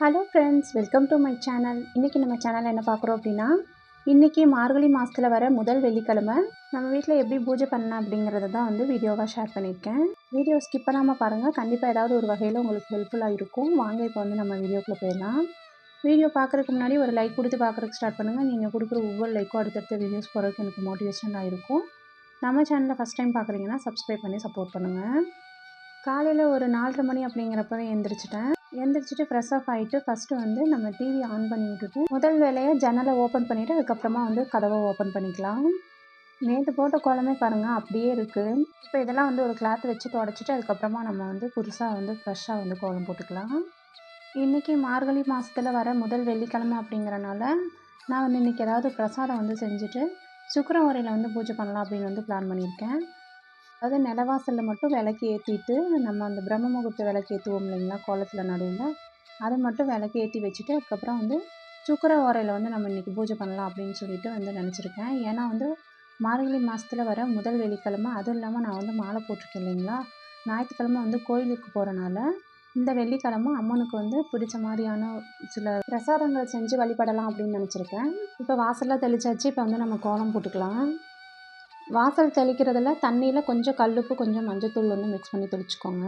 Hello friends, welcome to my channel. இன்றைக்கி நம்ம சேனலில் என்ன பார்க்குறோம் அப்படின்னா, இன்றைக்கி மார்கழி மாதத்தில் வர முதல் வெள்ளிக்கிழமை நம்ம வீட்டில் எப்படி பூஜை பண்ணலாம் அப்படிங்கிறத தான் வந்து வீடியோவாக ஷேர் பண்ணியிருக்கேன். வீடியோ ஸ்கிப் பண்ணாமல் பாருங்கள், கண்டிப்பாக ஏதாவது ஒரு வகையில் உங்களுக்கு ஹெல்ப்ஃபுல்லாக இருக்கும். வாங்க இப்போ வந்து நம்ம வீடியோக்குள்ளே போயிடலாம். வீடியோ பார்க்குறதுக்கு முன்னாடி ஒரு லைக் கொடுத்து பார்க்குறதுக்கு ஸ்டார்ட் பண்ணுங்கள். நீங்கள் கொடுக்குற ஒவ்வொரு லைக்கும் அடுத்தடுத்த வீடியோஸ் போகிறதுக்கு எனக்கு மோட்டிவேஷனாக இருக்கும். நம்ம சேனலில் ஃபஸ்ட் டைம் பார்க்குறீங்கன்னா சப்ஸ்கிரைப் பண்ணி சப்போர்ட் பண்ணுங்கள். காலையில் ஒரு 4:30 மணி அப்படிங்கிறப்பவே எழுந்திரிச்சிட்டு ஃப்ரெஷ் ஆஃப் ஆகிட்டு ஃபஸ்ட்டு வந்து நம்ம டிவி ஆன் பண்ணி விட்டுட்டு முதல் வேலையை ஜன்னலை ஓப்பன் பண்ணிவிட்டு அதுக்கப்புறமா வந்து கதவை ஓப்பன் பண்ணிக்கலாம். நேற்று போட்ட கோலமே பாருங்கள் அப்படியே இருக்குது. இப்போ இதெல்லாம் வந்து ஒரு கிளாத் வச்சு தொடச்சிட்டு அதுக்கப்புறமா நம்ம வந்து புதுசாக வந்து ஃப்ரெஷ்ஷாக வந்து கோலம் போட்டுக்கலாம். இன்றைக்கி மார்கழி மாதத்தில் வர முதல் வெள்ளிக்கிழமை அப்படிங்கிறனால நான் வந்து இன்றைக்கி ஏதாவது பிரசாதம் வந்து செஞ்சுட்டு சுக்கிர ஓரையில் வந்து பூஜை பண்ணலாம் அப்படின்னு வந்து பிளான் பண்ணியிருக்கேன். அதாவது நிலவாசலில் மட்டும் விளக்கு ஏற்றிட்டு நம்ம அந்த பிரம்ம முகூர்த்த விளக்கு ஏற்றுவோம் இல்லைங்களா கோலத்தில் நடுவில், அதை மட்டும் விளக்கு ஏற்றி வச்சுட்டு அதுக்கப்புறம் வந்து சுக்கிர ஓரையில் வந்து நம்ம இன்றைக்கி பூஜை பண்ணலாம் அப்படின்னு சொல்லிட்டு வந்து நினச்சிருக்கேன். ஏன்னா வந்து மார்கழி மாதத்தில் வர முதல் வெள்ளிக்கிழமை, அதுவும் இல்லாமல் நான் வந்து மாலை போட்டிருக்கேன் இல்லைங்களா, ஞாயிற்றுக்கிழமை வந்து கோயிலுக்கு போகிறனால இந்த வெள்ளிக்கிழமை அம்மனுக்கு வந்து பிடிச்ச மாதிரியான சில பிரசாதங்கள் செஞ்சு வழிபடலாம் அப்படின்னு நினச்சிருக்கேன். இப்போ வாசலில் தெளிச்சாச்சு. இப்போ வந்து நம்ம கோலம் போட்டுக்கலாம். வாசல் தெளிக்கிறதுல தண்ணியில் கொஞ்சம் கல்லுப்பு கொஞ்சம் மஞ்சத்தூள் வந்து மிக்ஸ் பண்ணி தெளிச்சுக்கோங்க.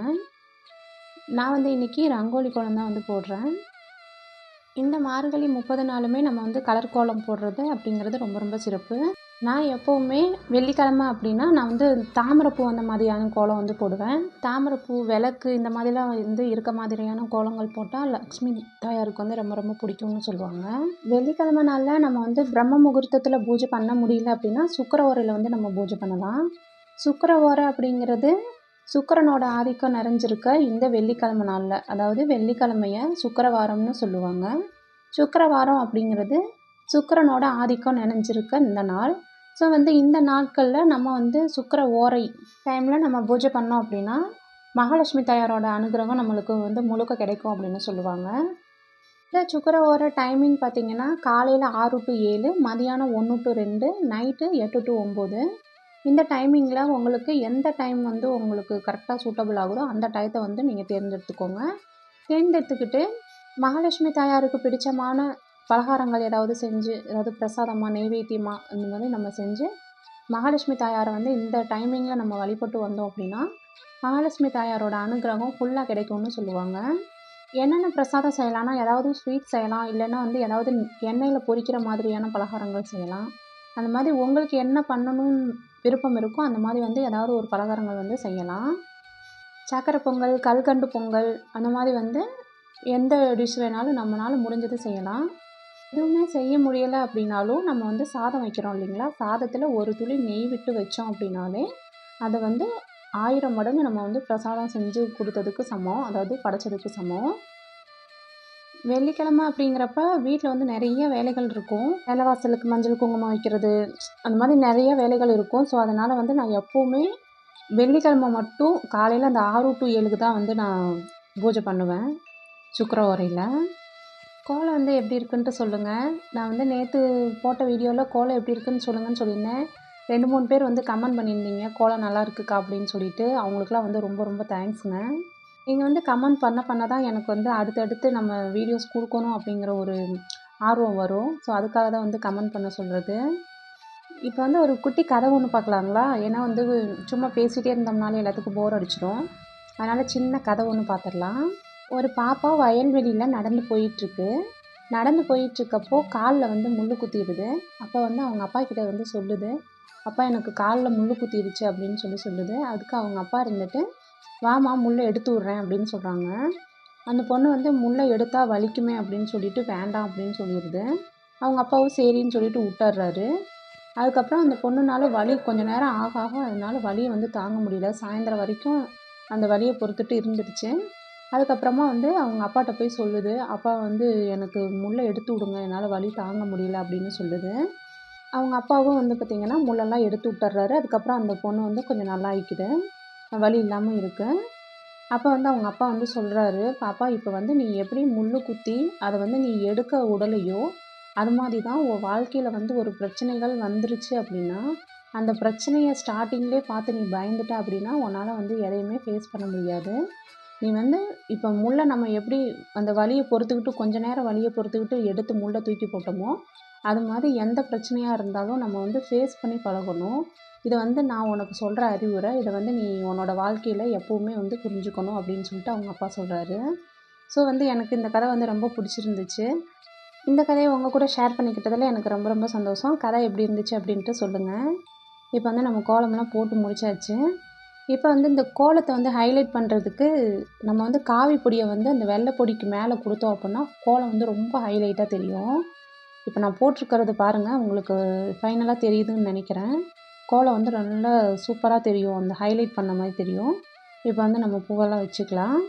நான் வந்து இன்றைக்கி ரங்கோலி கோலம் தான் வந்து போடுறேன். இந்த மார்கழி 30 நாளுமே நம்ம வந்து கலர் கோலம் போடுறது அப்படிங்கிறது ரொம்ப ரொம்ப சிறப்பு. நான் எப்போவுமே வெள்ளிக்கிழமை அப்படின்னா நான் வந்து தாமரைப்பூ அந்த மாதிரியான கோலம் வந்து போடுவேன். தாமரைப்பூ விளக்கு இந்த மாதிரிலாம் வந்து இருக்க மாதிரியான கோலங்கள் போட்டால் லக்ஷ்மி தாயாருக்கு வந்து ரொம்ப ரொம்ப பிடிக்கும்னு சொல்லுவாங்க. வெள்ளிக்கிழமை நாளில் நம்ம வந்து பிரம்ம முகூர்த்தத்தில் பூஜை பண்ண முடியல அப்படின்னா சுக்கிர ஓரையில் வந்து நம்ம பூஜை பண்ணலாம். சுக்கிர ஓரை அப்படிங்கிறது சுக்கிரனோட ஆதிக்கம் நிறைஞ்சிருக்க இந்த வெள்ளிக்கிழமை நாளில், அதாவது வெள்ளிக்கிழமையை சுக்கிரவாரம்னு சொல்லுவாங்க. சுக்கிரவாரம் அப்படிங்கிறது சுக்கிரனோட ஆதிக்கம் நிறைஞ்சிருக்க இந்த நாள். ஸோ வந்து இந்த நாட்களில் நம்ம வந்து சுக்கிர ஓரை டைமில் நம்ம பூஜை பண்ணோம் அப்படின்னா மகாலட்சுமி தாயாரோட அனுகிரகம் நம்மளுக்கு வந்து முழுக்க கிடைக்கும் அப்படின்னு சொல்லுவாங்க. இந்த சுக்கிர ஓரை டைமிங் பார்த்திங்கன்னா காலையில் 6 to 7, மதியானம் 1 to 2, நைட்டு 8 to 9. இந்த டைமிங்கில் உங்களுக்கு எந்த டைம் வந்து உங்களுக்கு கரெக்டாக சூட்டபிள் ஆகுதோ அந்த டயத்தை வந்து நீங்கள் தேர்ந்தெடுத்துக்கிட்டு மகாலட்சுமி தாயாருக்கு பிடிச்சமான பலகாரங்கள் ஏதாவது செஞ்சு, ஏதாவது பிரசாதமாக நெய்வேத்தியமாக இந்த மாதிரி நம்ம செஞ்சு மகாலட்சுமி தாயாரை வந்து இந்த டைமிங்கில் நம்ம வழிபட்டு வந்தோம் அப்படின்னா மகாலட்சுமி தாயாரோட அனுகிரகம் ஃபுல்லாக கிடைக்கும்னு சொல்லுவாங்க. என்னென்ன பிரசாதம் செய்யலாம்னா ஏதாவது ஸ்வீட் செய்யலாம், இல்லைன்னா வந்து ஏதாவது எண்ணெயில் பொரிக்கிற மாதிரியான பலகாரங்கள் செய்யலாம். அந்த மாதிரி உங்களுக்கு என்ன பண்ணணும்னு விருப்பம் இருக்கோ அந்த மாதிரி வந்து ஏதாவது ஒரு பலகாரங்கள் வந்து செய்யலாம். சக்கரை பொங்கல், கல்கண்டு பொங்கல், அந்த மாதிரி வந்து எந்த டிஷ் வேணாலும் நம்மளால் முடிஞ்சது செய்யலாம். எதுவுமே செய்ய முடியலை அப்படின்னாலும் நம்ம வந்து சாதம் வைக்கிறோம் இல்லைங்களா, சாதத்தில் ஒரு துளி நெய் விட்டு வச்சோம் அப்படின்னாலே அதை வந்து 1000 மடங்கு நம்ம வந்து பிரசாதம் செஞ்சு கொடுத்ததுக்கு சமம், அதாவது படைச்சதுக்கு சமம். வெள்ளிக்கிழமை அப்படிங்கிறப்ப வீட்டில் வந்து நிறைய வேலைகள் இருக்கும். நிலவாசலுக்கு மஞ்சள் குங்குமம் வைக்கிறது, அந்த மாதிரி நிறைய வேலைகள் இருக்கும். ஸோ அதனால் வந்து நான் எப்போவுமே வெள்ளிக்கிழமை மட்டும் காலையில் அந்த 6 to 7க்கு தான் வந்து நான் பூஜை பண்ணுவேன் சுக்கிர ஓரையில். கோலம் வந்து எப்படி இருக்குன்ட்டு சொல்லுங்கள். நான் வந்து நேற்று போட்ட வீடியோவில் கோலம் எப்படி இருக்குன்னு சொல்லுங்கன்னு சொல்லியிருந்தேன். 2-3 பேர் வந்து கமெண்ட் பண்ணியிருந்தீங்க கோலம் நல்லா இருக்குக்கா அப்படின்னு சொல்லிட்டு. அவங்களுக்குலாம் வந்து ரொம்ப ரொம்ப தேங்க்ஸுங்க. நீங்கள் வந்து கமெண்ட் பண்ண தான் எனக்கு வந்து அடுத்தடுத்து நம்ம வீடியோஸ் கொடுக்கணும் அப்படிங்கிற ஒரு ஆர்வம் வரும். ஸோ அதுக்காக தான் வந்து கமெண்ட் பண்ண சொல்கிறது. இப்போ வந்து ஒரு குட்டி கதை ஒன்று பார்க்கலாங்களா? ஏன்னா வந்து சும்மா பேசிகிட்டே இருந்தோம்னாலே எல்லாத்துக்கும் போர் அடிச்சிடும். அதனால் சின்ன கதை ஒன்று பார்த்துடலாம். ஒரு பாப்பா வயல்வெளியில் நடந்து போயிட்டுருக்கப்போ காலில் வந்து முள் குத்திடுது. அப்போ வந்து அவங்க அப்பா கிட்ட வந்து சொல்லுது, அப்பா எனக்கு காலில் முள் குத்திடுச்சு அப்படின்னு சொல்லுது. அதுக்கு அவங்க அப்பா இருந்துட்டு, வாமா முள்ளை எடுத்து விட்றேன் அப்படின்னு சொல்கிறாங்க. அந்த பொண்ணு வந்து முள்ளை எடுத்தால் வலிக்குமே அப்படின்னு சொல்லிட்டு வேண்டாம் அப்படின்னு சொல்லிடுது. அவங்க அப்பாவும் சரின்னு சொல்லிட்டு விட்டுறாரு. அதுக்கப்புறம் அந்த பொண்ணுனால வலி கொஞ்சம் நேரம் ஆக அதனால வலியை வந்து தாங்க முடியல. சாயந்தரம் வரைக்கும் அந்த வலியை பொறுத்துட்டு இருந்துடுச்சு. அதுக்கப்புறமா வந்து அவங்க அப்பாட்ட போய் சொல்லுது, அப்பா வந்து எனக்கு முள்ளை எடுத்து விடுங்க, என்னால் வலி தாங்க முடியல அப்படின்னு சொல்லுது. அவங்க அப்பாவும் வந்து பார்த்திங்கன்னா முள்ளெல்லாம் எடுத்து விட்டுறாரு. அதுக்கப்புறம் அந்த பொண்ணு வந்து கொஞ்சம் நல்லா ஆயிக்குது, வலி இல்லாமல் இருக்குது. அப்போ வந்து அவங்க அப்பா வந்து சொல்கிறாரு, பாப்பா இப்போ வந்து நீ எப்படி முள் குத்தி அதை வந்து நீ எடுக்க உடலையோ அது மாதிரி தான் உன் வாழ்க்கையில் வந்து ஒரு பிரச்சனைகள் வந்துருச்சு அப்படின்னா அந்த பிரச்சனையை ஸ்டார்டிங்லேயே பார்த்து நீ பயந்துட்ட அப்படின்னா உன்னால் வந்து எதையுமே ஃபேஸ் பண்ண முடியாது. நீ வந்து இப்போ முள்ளை நம்ம எப்படி அந்த வலியை பொறுத்துக்கிட்டு கொஞ்ச நேரம் வலியை பொறுத்துக்கிட்டு எடுத்து முள்ளை தூக்கி போட்டோமோ அது மாதிரி எந்த பிரச்சனையாக இருந்தாலும் நம்ம வந்து ஃபேஸ் பண்ணி பழகணும். இதை வந்து நான் உனக்கு சொல்கிற அறிவுரை. இதை வந்து நீ உன்னோட வாழ்க்கையில் எப்போவுமே வந்து புரிஞ்சுக்கணும் அப்படின்னு சொல்லிட்டு அவங்க அப்பா சொல்கிறாரு. ஸோ வந்து எனக்கு இந்த கதை வந்து ரொம்ப பிடிச்சிருந்துச்சு. இந்த கதையை உங்கள் கூட ஷேர் பண்ணிக்கிட்டதில் எனக்கு ரொம்ப ரொம்ப சந்தோஷம். கதை எப்படி இருந்துச்சு அப்படின்ட்டு சொல்லுங்கள். இப்போ வந்து நம்ம கோலம்லாம் போட்டு முடிச்சாச்சு. இப்போ வந்து இந்த கோலத்தை வந்து ஹைலைட் பண்ணுறதுக்கு நம்ம வந்து காவி பொடியை வந்து அந்த வெள்ளை பொடிக்கு மேலே கொடுத்தோம் அப்படின்னா கோலம் வந்து ரொம்ப ஹைலைட்டாக தெரியும். இப்போ நான் போட்டிருக்கிறது பாருங்கள், உங்களுக்கு ஃபைனலாக தெரியுதுன்னு நினைக்கிறேன். கோலம் வந்து நல்லா சூப்பராக தெரியும், அந்த ஹைலைட் பண்ண மாதிரி தெரியும். இப்போ வந்து நம்ம பூவெல்லாம் வச்சுக்கலாம்.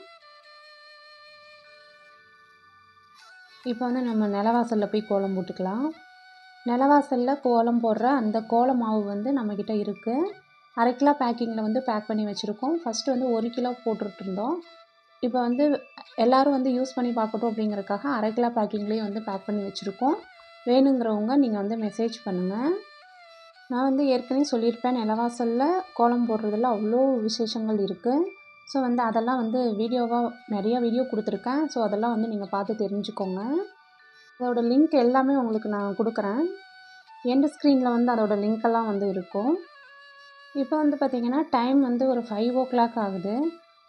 இப்போ வந்து நம்ம நிலவாசலில் போய் கோலம் போட்டுக்கலாம். நிலவாசலில் கோலம் போடுற அந்த கோல மாவு வந்து நம்மக்கிட்ட இருக்குது. 1/2 கிலோ பேக்கிங்கில் வந்து பேக் பண்ணி வச்சுருக்கோம். ஃபஸ்ட்டு வந்து 1 கிலோ போட்டுட்ருந்தோம். இப்போ வந்து எல்லோரும் வந்து யூஸ் பண்ணி பார்க்கட்டும் அப்படிங்கிறதுக்காக 1/2 கிலோ பேக்கிங்லேயே வந்து பேக் பண்ணி வச்சுருக்கோம். வேணுங்கிறவங்க நீங்கள் வந்து மெசேஜ் பண்ணுங்கள். நான் வந்து ஏற்கனவே சொல்லியிருப்பேன், நிலவாசலில் கோலம் போடுறதுல அவ்வளோ விசேஷங்கள் இருக்குது. ஸோ வந்து அதெல்லாம் வந்து வீடியோவாக நிறையா வீடியோ கொடுத்துருக்கேன். ஸோ அதெல்லாம் வந்து நீங்கள் பார்த்து தெரிஞ்சுக்கோங்க. அதோடய லிங்க் எல்லாமே உங்களுக்கு நான் கொடுக்குறேன். எண்டு ஸ்க்ரீனில் வந்து அதோடய லிங்க்கெல்லாம் வந்து இருக்கும். இப்போ வந்து பார்த்திங்கன்னா டைம் வந்து ஒரு 5:00 ஆகுது.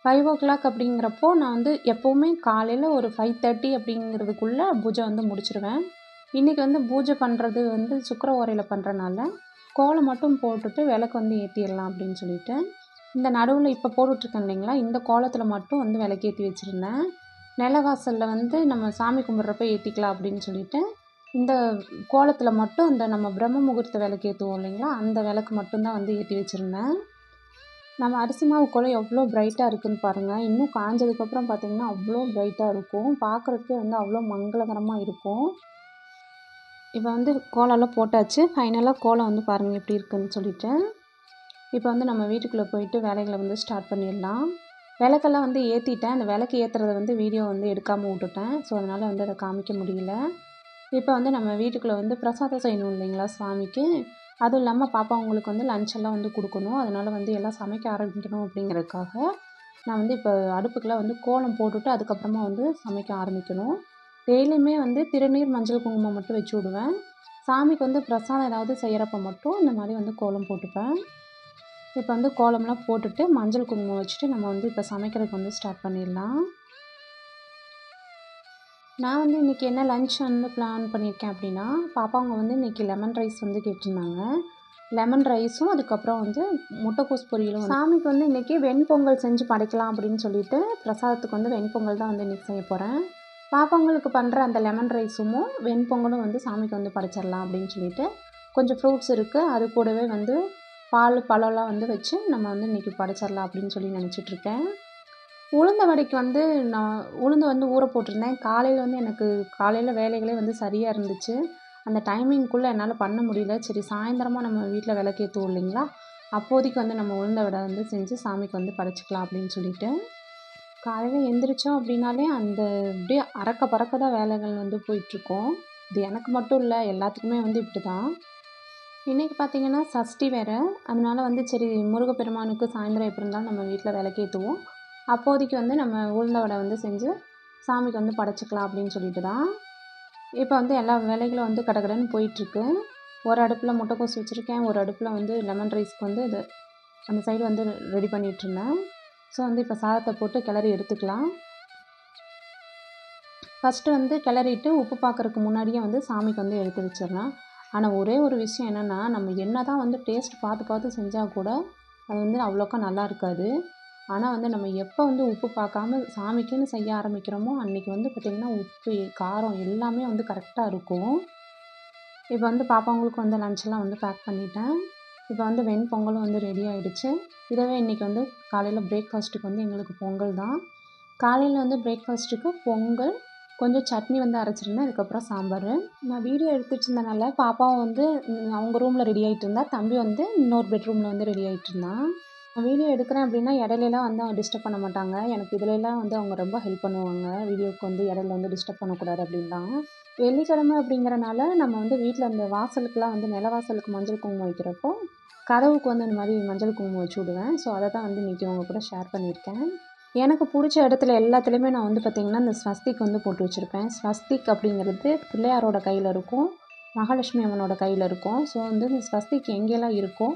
5:00 அப்படிங்கிறப்போ நான் வந்து எப்போவுமே காலையில் ஒரு 5:30 அப்படிங்கிறதுக்குள்ளே பூஜை வந்து முடிச்சிடுவேன். இன்றைக்கி வந்து பூஜை பண்ணுறது வந்து சுக்கிர ஓரையில் பண்ணுறனால கோலம் மட்டும் போட்டுட்டு விளக்கு வந்து ஏற்றிடலாம் அப்படின்னு சொல்லிட்டு இந்த நடுவில் இப்போ போட்டுட்ருக்கேன் இல்லைங்களா, இந்த கோலத்தில் மட்டும் வந்து விளக்கேற்றி வச்சுருந்தேன். நிலவாசலில் வந்து நம்ம சாமி கும்பிட்றப்ப ஏற்றிக்கலாம் அப்படின்னு சொல்லிட்டு இந்த கோலத்தில் மட்டும் இந்த நம்ம பிரம்ம முகூர்த்த விளக்கு ஏற்றுவோம் இல்லைங்களா, அந்த விளக்கு மட்டும்தான் வந்து ஏற்றி வச்சுருந்தேன். நம்ம அரிசி மாவு கோலம் எவ்வளோ பிரைட்டாக இருக்குதுன்னு பாருங்கள். இன்னும் காஞ்சதுக்கப்புறம் பார்த்திங்கன்னா அவ்வளோ பிரைட்டாக இருக்கும். பார்க்குறதுக்கே வந்து அவ்வளோ மங்களகரமாக இருக்கும். இப்போ வந்து கோலம்லாம் போட்டாச்சு. ஃபைனலாக கோலம் வந்து பாருங்கள் எப்படி இருக்குதுன்னு சொல்லிட்டு. இப்போ வந்து நம்ம வீட்டுக்குள்ளே போயிட்டு வேலைகளை வந்து ஸ்டார்ட் பண்ணிடலாம். விளக்கெல்லாம் வந்து ஏற்றிட்டேன். அந்த விளக்கு ஏற்றுறத வந்து வீடியோ வந்து எடுக்காமல் விட்டுட்டேன். ஸோ அதனால் வந்து அதை காமிக்க முடியல. இப்போ வந்து நம்ம வீட்டுக்குள்ளே வந்து பிரசாதம் செய்யணும் இல்லைங்களா சாமிக்கு. அதுவும் இல்லாமல் பாப்பாங்களுக்கு வந்து லஞ்செல்லாம் வந்து கொடுக்கணும். அதனால் வந்து எல்லாம் சமைக்க ஆரம்பிக்கணும் அப்படிங்கிறதுக்காக நான் வந்து இப்போ அடுப்புக்கெல்லாம் வந்து கோலம் போட்டுட்டு அதுக்கப்புறமா வந்து சமைக்க ஆரம்பிக்கணும். டெய்லியுமே வந்து திருநீர் மஞ்சள் குங்குமம் மட்டும் வச்சு விடுவேன். சாமிக்கு வந்து பிரசாதம் ஏதாவது செய்கிறப்ப மட்டும் இந்த மாதிரி வந்து கோலம் போட்டுப்பேன். இப்போ வந்து கோலம்லாம் போட்டுட்டு மஞ்சள் குங்குமம் வச்சுட்டு நம்ம வந்து இப்போ சமைக்கிறதுக்கு வந்து ஸ்டார்ட் பண்ணிடலாம். நான் வந்து இன்றைக்கி என்ன லன்ச் வந்து பிளான் பண்ணியிருக்கேன் அப்படின்னா, பாப்பாங்க வந்து இன்றைக்கி லெமன் ரைஸ் வந்து கேட்டிருந்தாங்க. லெமன் ரைஸும் அதுக்கப்புறம் வந்து முட்டைக்கோஸ் பொரியலும். சாமிக்கு வந்து இன்றைக்கி வெண்பொங்கல் செஞ்சு படைக்கலாம் அப்படின்னு சொல்லிட்டு பிரசாதத்துக்கு வந்து வெண்பொங்கல் தான் வந்து இன்றைக்கி செய்ய போகிறேன். பாப்பாங்களுக்கு பண்ணுற அந்த லெமன் ரைஸும் வெண்பொங்கலும் வந்து சாமிக்கு வந்து படைச்சிடலாம் அப்படின்னு சொல்லிட்டு கொஞ்சம் ஃப்ரூட்ஸ் இருக்குது. அது கூடவே வந்து பால் பழம்லாம் வந்து வச்சு நம்ம வந்து இன்றைக்கி படைச்சிடலாம் அப்படின்னு சொல்லி நினச்சிட்ருக்கேன். உளுந்த வடைக்கு வந்து நான் உளுந்து வந்து ஊற போட்டிருந்தேன். காலையில் வந்து எனக்கு காலையில் வேலைகளே வந்து சரியாக இருந்துச்சு. அந்த டைமிங்குள்ளே என்னால் பண்ண முடியல. சரி சாயந்தரமா நம்ம வீட்டில் விளக்கேத்துவோம் இல்லைங்களா, அப்போதைக்கு வந்து நம்ம உளுந்த வடை வந்து செஞ்சு சாமிக்கு வந்து படைச்சிக்கலாம் அப்படின்னு சொல்லிட்டு. காலையில் எந்திரிச்சோம் அப்படின்னாலே அந்த அப்படியே அறக்க பறக்க தான் வேலைகள் வந்து போயிட்டுருக்கும். இது எனக்கு மட்டும் இல்லை, எல்லாத்துக்குமே வந்து இப்படி தான். இன்றைக்கி பார்த்திங்கன்னா சஷ்டி வேறு. அதனால வந்து சரி முருகப்பெருமானுக்கு சாயந்தரம் எப்படி இருந்தாலும் நம்ம வீட்டில் விளக்கேத்துவோம். அப்போதைக்கு வந்து நம்ம உளுந்த வடை வந்து செஞ்சு சாமிக்கு வந்து படைச்சிக்கலாம் அப்படின்னு சொல்லிட்டு தான். இப்போ வந்து எல்லா வேலைகளும் வந்து கடகடன்னு போயிட்டுருக்கு. ஒரு அடுப்பில் முட்டைக்கோஸ் வச்சுருக்கேன். ஒரு அடுப்பில் வந்து லெமன் ரைஸ்க்கு வந்து இது அந்த சைடு வந்து ரெடி பண்ணிகிட்ருந்தேன். ஸோ வந்து இப்போ சாதத்தை போட்டு கிளறி எடுத்துக்கலாம். ஃபஸ்ட்டு வந்து கிளறிட்டு உப்பு பார்க்குறதுக்கு முன்னாடியே வந்து சாமிக்கு வந்து எடுத்து வச்சிடலாம். ஆனால் ஒரே ஒரு விஷயம் என்னென்னா, நம்ம என்ன தான் வந்து டேஸ்ட் பார்த்து பார்த்து செஞ்சால் கூட அது வந்து அவ்வளோக்கா நல்லா இருக்காது. ஆனால் வந்து நம்ம எப்போ வந்து உப்பு பார்க்காம சாமிக்குன்னு செய்ய ஆரம்பிக்கிறோமோ அன்றைக்கி வந்து பார்த்திங்கன்னா உப்பு காரம் எல்லாமே வந்து கரெக்டாக இருக்கும். இப்போ வந்து பாப்பாங்களுக்கு வந்து லஞ்செல்லாம் வந்து பேக் பண்ணிட்டேன். இப்போ வந்து வெண்பொங்கலும் வந்து ரெடி ஆகிடுச்சு. இதவே இன்றைக்கி வந்து காலையில் பிரேக்ஃபாஸ்ட்டுக்கு வந்து எங்களுக்கு பொங்கல் தான். காலையில் வந்து பிரேக்ஃபாஸ்ட்டுக்கு பொங்கல், கொஞ்சம் சட்னி வந்து அரைச்சிருந்தேன். அதுக்கப்புறம் சாம்பார். நான் வீடியோ எடுத்துகிட்டு இருந்தனால பாப்பாவும் வந்து அவங்க ரூமில் ரெடி ஆகிட்டு இருந்தா, தம்பி வந்து இன்னொரு பெட்ரூமில் வந்து ரெடி ஆகிட்டு இருந்தான். நான் வீடியோ எடுக்கிறேன் அப்படின்னா இடையிலலாம் வந்து அவங்க டிஸ்டர்ப் பண்ண மாட்டாங்க. எனக்கு இதிலலாம் வந்து அவங்க ரொம்ப ஹெல்ப் பண்ணுவாங்க. வீடியோவுக்கு வந்து இடையில வந்து டிஸ்டர்ப் பண்ணக்கூடாது அப்படின்லாம். வெள்ளிக்கிழமை அப்படிங்கிறனால நம்ம வந்து வீட்டில் அந்த வாசலுக்குலாம் வந்து நிலவாசலுக்கு மஞ்சள் குங்குமம் வைக்கிறப்போ கதவுக்கு வந்து இந்த மாதிரி மஞ்சள் குங்குமம் வச்சு விடுவேன். ஸோ அதை தான் வந்து இன்றைக்கி உங்கள் கூட ஷேர் பண்ணியிருக்கேன். எனக்கு பிடிச்ச இடத்துல எல்லாத்துலேயுமே நான் வந்து பார்த்திங்கன்னா இந்த ஸ்வஸ்திக் வந்து போட்டு வச்சுருப்பேன். ஸ்வஸ்திக் அப்படிங்கிறது பிள்ளையாரோட கையில் இருக்கும், மகாலட்சுமி அம்மனோட கையில் இருக்கும். ஸோ வந்து இந்த ஸ்வஸ்திக் எங்கெல்லாம் இருக்கோ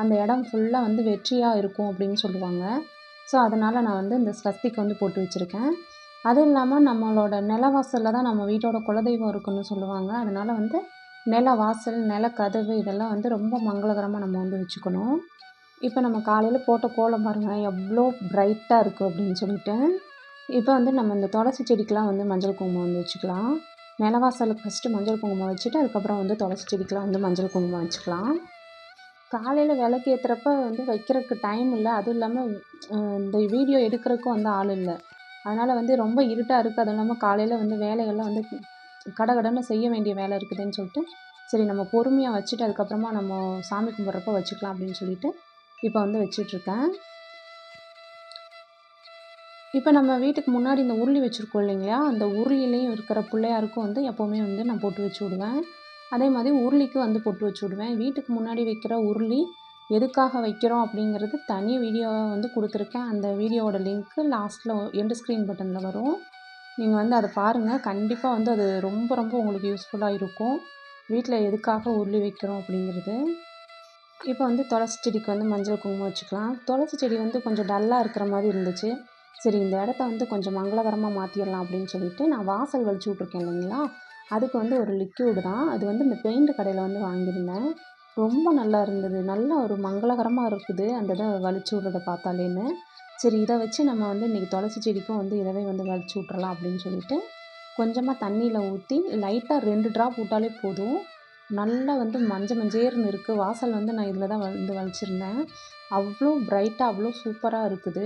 அந்த இடம் ஃபுல்லாக வந்து வெற்றியாக இருக்கும் அப்படின்னு சொல்லுவாங்க. ஸோ அதனால் நான் வந்து இந்த ஸ்வஸ்திக் வந்து போட்டு வச்சுருக்கேன். அதுவும் இல்லாமல் நம்மளோட நிலவாசலில் தான் நம்ம வீட்டோட குலதெய்வம் இருக்குன்னு சொல்லுவாங்க. அதனால் வந்து நிலவாசல், நிலக்கதவு இதெல்லாம் வந்து ரொம்ப மங்களகரமாக நம்ம வந்து வச்சுக்கணும். இப்போ நம்ம காலையில் போட்ட கோலம் பாருங்கள் எவ்வளோ பிரைட்டாக இருக்குது அப்படின்னு சொல்லிட்டு. இப்போ வந்து நம்ம இந்த துளசி செடிக்கெலாம் வந்து மஞ்சள் குங்குமம் வந்து வச்சுக்கலாம். நிலவாசலுக்கு ஃபஸ்ட்டு மஞ்சள் குங்குமம் வச்சுட்டு அதுக்கப்புறம் வந்து துளசி செடிக்கெலாம் வந்து மஞ்சள் குங்குமம் வச்சுக்கலாம். காலையில் விளக்கு ஏற்றுறப்ப வந்து வைக்கிறதுக்கு டைம் இல்லை, அதுவும் இல்லாமல் இந்த வீடியோ எடுக்கிறதுக்கும் வந்து ஆள் இல்லை. அதனால் வந்து ரொம்ப இருட்டாக இருக்குது, அதுவும் இல்லாமல் காலையில் வந்து வேலைகள்லாம் வந்து கடகடன்னு செய்ய வேண்டிய வேலை இருக்குதுன்னு சொல்லிட்டு சரி நம்ம பொறுமையாக வச்சுட்டு அதுக்கப்புறமா நம்ம சாமி கும்பிட்றப்ப வச்சுக்கலாம் அப்படின்னு சொல்லிட்டு இப்போ வந்து வச்சிட்ருக்கேன். இப்போ நம்ம வீட்டுக்கு முன்னாடி இந்த உருளி வச்சுருக்கோம் இல்லைங்களா, அந்த உருளிலையும் இருக்கிற பிள்ளையாருக்கும் வந்து எப்போவுமே வந்து நான் பொட்டு வச்சு விடுவேன். அதே மாதிரி உருளிக்கும் வந்து பொட்டு வச்சு விடுவேன். வீட்டுக்கு முன்னாடி வைக்கிற உருளி எதுக்காக வைக்கிறோம் அப்படிங்கிறது தனி வீடியோவை வந்து கொடுத்துருக்கேன். அந்த வீடியோவோட லிங்க்கு லாஸ்ட்டில் எண்டு ஸ்க்ரீன் பட்டனில் வரும். நீங்கள் வந்து அதை பாருங்கள். கண்டிப்பாக வந்து அது ரொம்ப ரொம்ப உங்களுக்கு யூஸ்ஃபுல்லாக இருக்கும். வீட்டில் எதுக்காக உருளி வைக்கிறோம் அப்படிங்கிறது. இப்போ வந்து துளசி செடிக்கு வந்து மஞ்சள் குங்குமம் வச்சுக்கலாம். துளசி செடி வந்து கொஞ்சம் டல்லாக இருக்கிற மாதிரி இருந்துச்சு. சரி இந்த இடத்த வந்து கொஞ்சம் மங்களகரமாக மாற்றிடலாம் அப்படின்னு சொல்லிட்டு நான் வாசல் வலிச்சு விட்ருக்கேன் இல்லைங்களா, அதுக்கு வந்து ஒரு லிக்யூடு தான். அது வந்து இந்த பெயிண்ட் கடையில் வந்து வாங்கியிருந்தேன். ரொம்ப நல்லா இருந்தது. நல்ல ஒரு மங்களகரமாக இருக்குது அந்த இதை வலிச்சு விட்றத பார்த்தாலேன்னு. சரி இதை வச்சு நம்ம வந்து இன்றைக்கி துளசி செடிக்கும் வந்து இதவே வந்து வலிச்சு விட்றலாம் அப்படின்னு சொல்லிட்டு கொஞ்சமாக தண்ணியில் ஊற்றி லைட்டாக 2 ட்ராப் விட்டாலே போதும். நல்லா வந்து மஞ்சேர்னு இருக்குது. வாசல் வந்து நான் இதில் தான் வந்து வலிச்சிருந்தேன். அவ்வளோ பிரைட்டாக அவ்வளோ சூப்பராக இருக்குது.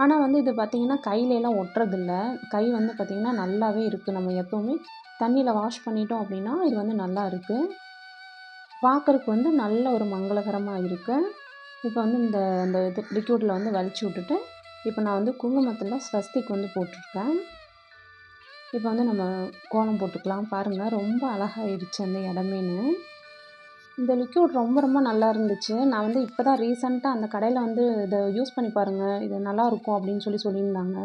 ஆனால் வந்து இது பார்த்திங்கன்னா கையிலலாம் ஒட்டுறதில்ல. கை வந்து பார்த்திங்கன்னா நல்லாவே இருக்குது. நம்ம எப்போவுமே தண்ணியில் வாஷ் பண்ணிட்டோம் அப்படின்னா இது வந்து நல்லா இருக்குது. பார்க்குறக்கு வந்து நல்ல ஒரு மங்களகரமாக இருக்குது. இப்போ வந்து அந்த இது லிக்யூடில் வந்து வலிச்சு விட்டுட்டு இப்போ நான் வந்து குங்குமத்தில் ஸ்வஸ்திக் வந்து போட்டிருக்கேன். இப்போ வந்து நம்ம கோலம் போட்டுக்கலாம். பாருங்கள் ரொம்ப அழகாயிருச்சு அந்த இடமேன்னு. இந்த லிக்யூட் ரொம்ப ரொம்ப நல்லா இருந்துச்சு. நான் வந்து இப்போ தான் ரீசெண்டாக அந்த கடையில் வந்து இதை யூஸ் பண்ணி பாருங்கள், இது நல்லாயிருக்கும் அப்படின்னு சொல்லியிருந்தாங்க.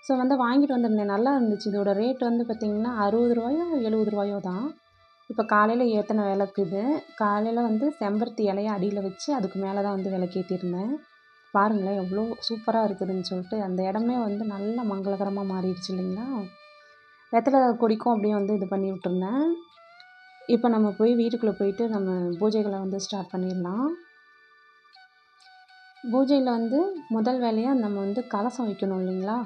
ஸோ வந்து வாங்கிட்டு வந்திருந்தேன். நல்லா இருந்துச்சு. இதோட ரேட் வந்து பார்த்திங்கன்னா ரூ. 60 ரூ. 70 தான். இப்போ காலையில் ஏற்றின விளக்கு இது. காலையில் வந்து செம்பருத்தி இலைய அடியில் வச்சு அதுக்கு மேலே தான் வந்து விளக்கேற்றிருந்தேன். பாருங்களேன் எவ்வளோ சூப்பராக இருக்குதுன்னு சொல்லிட்டு அந்த இடமே வந்து நல்ல மங்களகரமாக மாறிடுச்சு இல்லைங்களா. வெத்தலை கொடிக்கும் அப்படியே வந்து இது பண்ணி விட்டுருந்தேன். இப்போ நம்ம போய் வீட்டுக்குள்ளே போயிட்டு நம்ம பூஜைகளை வந்து ஸ்டார்ட் பண்ணிடலாம். பூஜையில் வந்து முதல் வேலையாக நம்ம வந்து கலசம் வைக்கணும் இல்லைங்களா,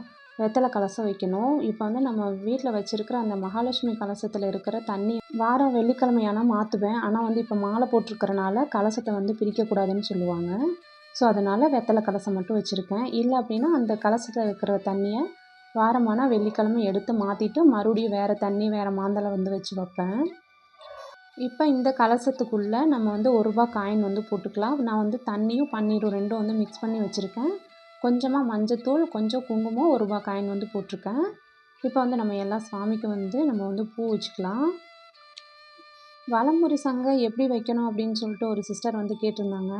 வெத்தலை கலசம் வைக்கணும். இப்போ வந்து நம்ம வீட்டில் வச்சுருக்கிற அந்த மகாலட்சுமி கலசத்தில் இருக்கிற தண்ணி வாரம் வெள்ளிக்கிழமையானால் மாற்றுவேன். ஆனால் வந்து இப்போ மாலை போட்டிருக்கிறனால கலசத்தை வந்து பிரிக்கக்கூடாதுன்னு சொல்லுவாங்க. ஸோ அதனால் வெத்தலை கலசம் மட்டும் வச்சுருக்கேன். இல்லை அப்படின்னா அந்த கலசத்தில் இருக்கிற தண்ணியை வாரமானால் வெள்ளிக்கிழமை எடுத்து மாற்றிட்டு மறுபடியும் வேறு தண்ணி வேறு மாந்தலை வந்து வச்சு வைப்பேன். இப்போ இந்த கலசத்துக்குள்ளே நம்ம வந்து ரூ. 1 காயின் வந்து போட்டுக்கலாம். நான் வந்து தண்ணியும் பன்னீரும் 2ம் வந்து மிக்ஸ் பண்ணி வச்சுருக்கேன். கொஞ்சமாக மஞ்சத்தூள், கொஞ்சம் குங்குமம், ரூ. 1 காயின் வந்து போட்டிருக்கேன். இப்போ வந்து நம்ம எல்லா சாமிக்கும் வந்து நம்ம வந்து பூ வச்சுக்கலாம். வலம்புரி சங்கை எப்படி வைக்கணும் அப்படின்னு சொல்லிட்டு ஒரு சிஸ்டர் வந்து கேட்டிருந்தாங்க.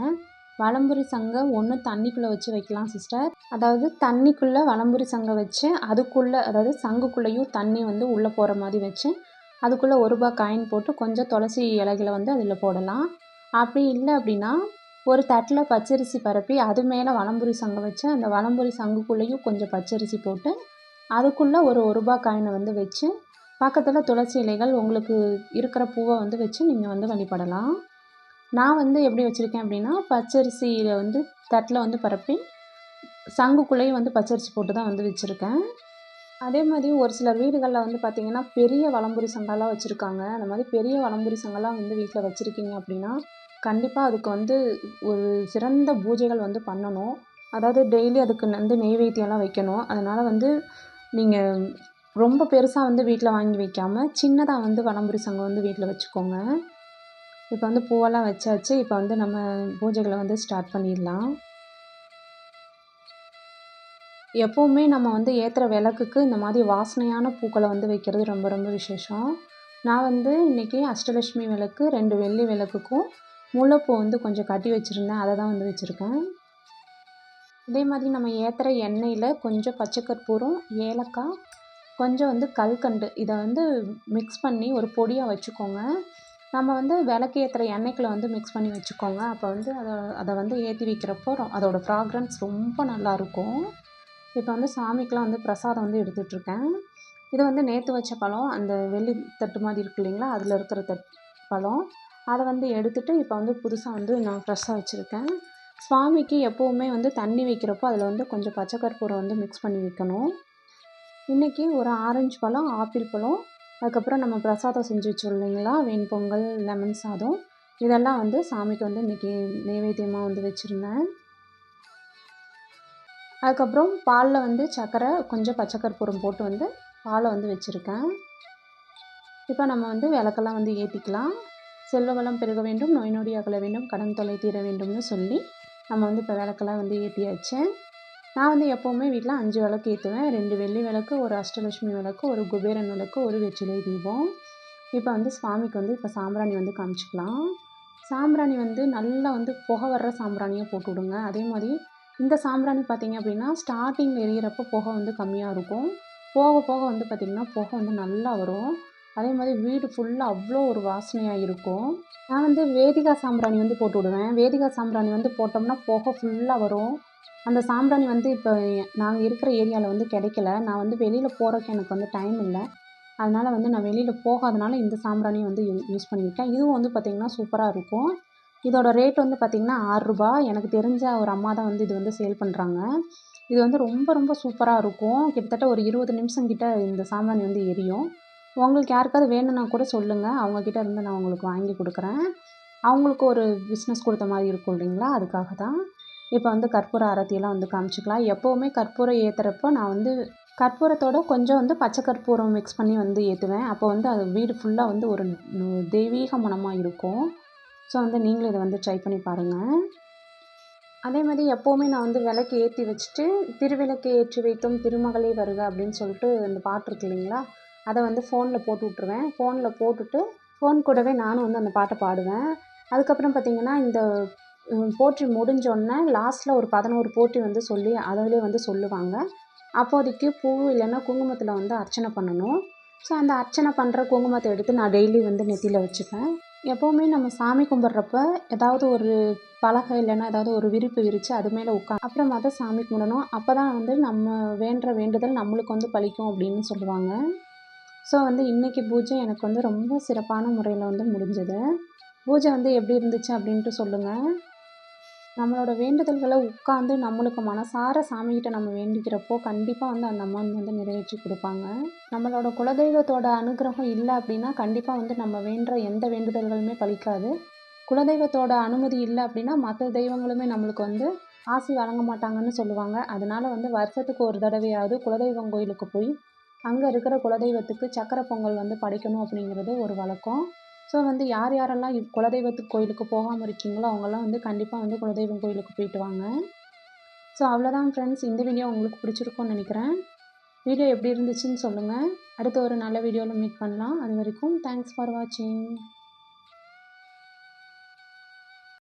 வலம்புரி சங்கை ஒன்று தண்ணிக்குள்ளே வச்சு வைக்கலாம் சிஸ்டர். அதாவது தண்ணிக்குள்ளே வலம்புரி சங்கை வச்சு அதுக்குள்ளே அதாவது சங்குக்குள்ளேயும் தண்ணி வந்து உள்ளே போகிற மாதிரி வச்சு அதுக்குள்ளே ரூ. 1 காயின் போட்டு கொஞ்சம் துளசி இலைகளை வந்து அதில் போடலாம். அப்படி இல்லை அப்படின்னா ஒரு தட்டில் பச்சரிசி பரப்பி அது மேலே வலம்புரி சங்கை வச்சு அந்த வலம்புரி சங்குக்குள்ளேயும் கொஞ்சம் பச்சரிசி போட்டு அதுக்குள்ளே ஒரு ரூ. 1 காயினை வந்து வச்சு பக்கத்தில் துளசி இலைகள் உங்களுக்கு இருக்கிற பூவை வந்து வச்சு நீங்கள் வந்து வழிபடலாம். நான் வந்து எப்படி வச்சுருக்கேன் அப்படின்னா பச்சரிசியில் வந்து தட்டில் வந்து பரப்பி சங்குக்குள்ளேயும் வந்து பச்சரிசி போட்டு தான் வந்து வச்சுருக்கேன். அதே மாதிரி ஒரு சிலர் வீடுகளில் வந்து பார்த்திங்கன்னா பெரிய வலம்புரி சங்காலாம் வச்சுருக்காங்க. அந்த மாதிரி பெரிய வலம்புரி சங்கெல்லாம் வந்து வீட்டில் வச்சுருக்கீங்க அப்படின்னா கண்டிப்பாக அதுக்கு வந்து ஒரு சிறந்த பூஜைகள் வந்து பண்ணணும். அதாவது டெய்லி அதுக்கு வந்து நெய்வேத்தியம்லாம் வைக்கணும். அதனால் வந்து நீங்கள் ரொம்ப பெருசாக வந்து வீட்டில் வாங்கி வைக்காமல் சின்னதாக வந்து வலம்புரி சங்கம் வந்து வீட்டில் வச்சுக்கோங்க. இப்போ வந்து பூவெல்லாம் வச்சாச்சு. இப்போ வந்து நம்ம பூஜைகளை வந்து ஸ்டார்ட் பண்ணிடலாம். எப்போவுமே நம்ம வந்து ஏற்றுற விளக்குக்கு இந்த மாதிரி வாசனையான பூக்களை வந்து வைக்கிறது ரொம்ப ரொம்ப விசேஷம். நான் வந்து இன்றைக்கி அஷ்டலட்சுமி விளக்கு 2 வெள்ளி விளக்குக்கும் முல்லைப்பூ வந்து கொஞ்சம் கட்டி வச்சுருந்தேன். அதை தான் வந்து வச்சுருக்கேன். இதே மாதிரி நம்ம ஏற்றுற எண்ணெயில் கொஞ்சம் பச்சை கற்பூரம், ஏலக்காய், கொஞ்சம் வந்து கல்கண்டு இதை வந்து மிக்ஸ் பண்ணி ஒரு பொடியாக வச்சுக்கோங்க. நம்ம வந்து விளக்கு ஏற்றுற எண்ணெய்க்குள்ள வந்து மிக்ஸ் பண்ணி வச்சுக்கோங்க. அப்போ வந்து அதை வந்து ஏற்றி வைக்கிறப்போ அதோடய ஃப்ராக்ரன்ஸ் ரொம்ப நல்லாயிருக்கும். இப்போ வந்து சாமிக்கெலாம் வந்து பிரசாதம் வந்து எடுத்துகிட்ருக்கேன். இது வந்து நேற்று வச்ச பழம், அந்த வெள்ளி தட்டு மாதிரி இருக்கு இல்லைங்களா, அதில் இருக்கிற பழம். அதை வந்து எடுத்துகிட்டு இப்போ வந்து புதுசாக வந்து நான் ஃப்ரெஷ்ஷாக வச்சுருக்கேன். சுவாமிக்கு எப்போவுமே வந்து தண்ணி வைக்கிறப்போ அதில் வந்து கொஞ்சம் பச்சை கற்பூரம் வந்து மிக்ஸ் பண்ணி வைக்கணும். இன்றைக்கி ஒரு ஆரஞ்சு பழம், ஆப்பிள் பழம், அதுக்கப்புறம் நம்ம பிரசாதம் செஞ்சு வச்சோம் இல்லைங்களா, வெண்பொங்கல், லெமன் சாதம், இதெல்லாம் வந்து சாமிக்கு வந்து இன்றைக்கி நைவேத்தியமாக வந்து வச்சுருந்தேன். அதுக்கப்புறம் பாலில் வந்து சர்க்கரை, கொஞ்சம் பச்சை கற்பூரம் போட்டு வந்து பாலை வந்து வச்சுருக்கேன். இப்போ நம்ம வந்து விளக்கெல்லாம் வந்து ஏற்றிக்கலாம். செல்வ வளம் பெருக வேண்டும், நோய் நொடி அகல வேண்டும், கடன் தொல்லை தீர வேண்டும்னு சொல்லி நம்ம வந்து இப்போ விளக்கெல்லாம் வந்து ஏற்றியாச்சு. நான் வந்து எப்போவுமே வீட்டில் 5 விளக்கு ஏற்றுவேன். 2 வெள்ளி விளக்கு, ஒரு அஷ்டலட்சுமி விளக்கு, ஒரு குபேரன் விளக்கு, ஒரு வெற்றிலை தீபம். இப்போ வந்து சுவாமிக்கு வந்து இப்போ சாம்பிராணி வந்து காமிச்சிக்கலாம். சாம்பிராணி வந்து நல்லா வந்து புகை வர்ற சாம்பிராணியாக போட்டு விடுங்க. அதே மாதிரி இந்த சாம்பிராணி பார்த்திங்க அப்படின்னா ஸ்டார்டிங்கில் எரியிறப்போ புகை வந்து கம்மியாக இருக்கும். போக போக வந்து பார்த்திங்கன்னா புகை வந்து நல்லா வரும். அதே மாதிரி வீடு ஃபுல்லாக அவ்வளோ ஒரு வாசனையாக இருக்கும். நான் வந்து வேதிகா சாம்பிராணி வந்து போட்டு விடுவேன். வேதிகா சாம்பிராணி வந்து போட்டோம்னா புகை ஃபுல்லாக வரும். அந்த சாம்பிராணி வந்து இப்போ நாங்கள் இருக்கிற ஏரியாவில் வந்து கிடைக்கல. நான் வந்து வெளியில் போகிறக்கு எனக்கு வந்து டைம் இல்லை. அதனால் வந்து நான் வெளியில் போகாதனால இந்த சாம்பிராணியை வந்து யூஸ் பண்ணியிருக்கேன். இதுவும் வந்து பார்த்திங்கன்னா சூப்பராக இருக்கும். இதோட ரேட் வந்து பார்த்திங்கன்னா ரூ. 6. எனக்கு தெரிஞ்ச ஒரு அம்மா தான் வந்து இது வந்து சேல் பண்ணுறாங்க. இது வந்து ரொம்ப ரொம்ப சூப்பராக இருக்கும். கிட்டத்தட்ட ஒரு 20 நிமிஷம் கிட்ட இந்த சாம்பிராணி வந்து எரியும். உங்களுக்கு யாருக்காவது வேணும்னா கூட சொல்லுங்கள். அவங்கக்கிட்ட இருந்து நான் உங்களுக்கு வாங்கி கொடுக்குறேன். அவங்களுக்கு ஒரு பிஸ்னஸ் கொடுத்த மாதிரி இருக்கும் இல்லைங்களா, அதுக்காக தான். இப்போ வந்து கற்பூர ஆரத்தியெல்லாம் வந்து காமிச்சிக்கலாம். எப்போவுமே கற்பூரம் ஏற்றுறப்போ நான் வந்து கற்பூரத்தோட கொஞ்சம் வந்து பச்சை கற்பூரம் மிக்ஸ் பண்ணி வந்து ஏற்றுவேன். அப்போ வந்து அது வீடு ஃபுல்லாக வந்து ஒரு தெய்வீக மணமாக இருக்கும். ஸோ வந்து நீங்களும் இதை வந்து ட்ரை பண்ணி பாருங்கள். அதே மாதிரி எப்போவுமே நான் வந்து விளக்கு ஏற்றி வச்சுட்டு, திருவிளக்கு ஏற்றி வைத்தும் திருமகளே வருக அப்படின்னு சொல்லிட்டு அந்த பாட்டு இருக்கு இல்லைங்களா, அதை வந்து ஃபோனில் போட்டு விட்ருவேன். ஃபோனில் போட்டுட்டு ஃபோன் கூடவே நானும் வந்து அந்த பாட்டை பாடுவேன். அதுக்கப்புறம் பார்த்திங்கன்னா இந்த போற்றி முடிஞ்சோடனே லாஸ்ட்டில் ஒரு 11 போற்றி வந்து சொல்லி அதிலே வந்து சொல்லுவாங்க. அப்போதைக்கு பூ இல்லைன்னா குங்குமத்தில் வந்து அர்ச்சனை பண்ணணும். ஸோ அந்த அர்ச்சனை பண்ணுற குங்குமத்தை எடுத்து நான் டெய்லி வந்து நெத்தியில் வச்சுப்பேன். எப்போவுமே நம்ம சாமி கும்பிட்றப்ப ஏதாவது ஒரு பலகை இல்லைன்னா ஏதாவது ஒரு விரிப்பு விரித்து அது மேலே அப்புறமா தான் சாமி கும்பிடணும். அப்போ தான் வந்து நம்ம வேண்டுற வேண்டுதல் நம்மளுக்கு வந்து பலிக்கும் அப்படின்னு சொல்லுவாங்க. ஸோ வந்து இன்றைக்கி பூஜை எனக்கு வந்து ரொம்ப சிறப்பான முறையில் வந்து முடிஞ்சது. பூஜை வந்து எப்படி இருந்துச்சு அப்படின்ட்டு சொல்லுங்கள். நம்மளோட வேண்டுதல்களை உட்காந்து நம்மளுக்கு மனசார சாமிகிட்ட நம்ம வேண்டிக்கிறப்போ கண்டிப்பாக வந்து அந்த அம்மன் வந்து நிறைவேற்றி கொடுப்பாங்க. நம்மளோட குலதெய்வத்தோட அனுகிரகம் இல்லை அப்படின்னா கண்டிப்பாக வந்து நம்ம வேண்டுற எந்த வேண்டுதல்களுமே பலிக்காது. குலதெய்வத்தோட அனுமதி இல்லை அப்படின்னா மற்ற தெய்வங்களுமே நம்மளுக்கு வந்து ஆசி வழங்க மாட்டாங்கன்னு சொல்லுவாங்க. அதனால் வந்து வருஷத்துக்கு ஒரு தடவையாவது குலதெய்வம் கோயிலுக்கு போய் அங்கே இருக்கிற குலதெய்வத்துக்கு சக்கரை பொங்கல் வந்து படைக்கணும் அப்படிங்கிறது ஒரு வழக்கம். ஸோ வந்து யார் யாரெல்லாம் குலதெய்வத்துக்கு கோயிலுக்கு போகாமல் இருக்கீங்களோ அவங்கெல்லாம் வந்து கண்டிப்பாக வந்து குலதெய்வம் கோயிலுக்கு போயிட்டு வாங்க. ஸோ அவ்வளோதான் ஃப்ரெண்ட்ஸ், இந்த வீடியோ உங்களுக்கு பிடிச்சிருக்கும்னு நினைக்கிறேன். வீடியோ எப்படி இருந்துச்சுன்னு சொல்லுங்கள். அடுத்த ஒரு நல்ல வீடியோவில் மீட் பண்ணலாம். அது வரைக்கும் தேங்க்ஸ் ஃபார் வாட்சிங்.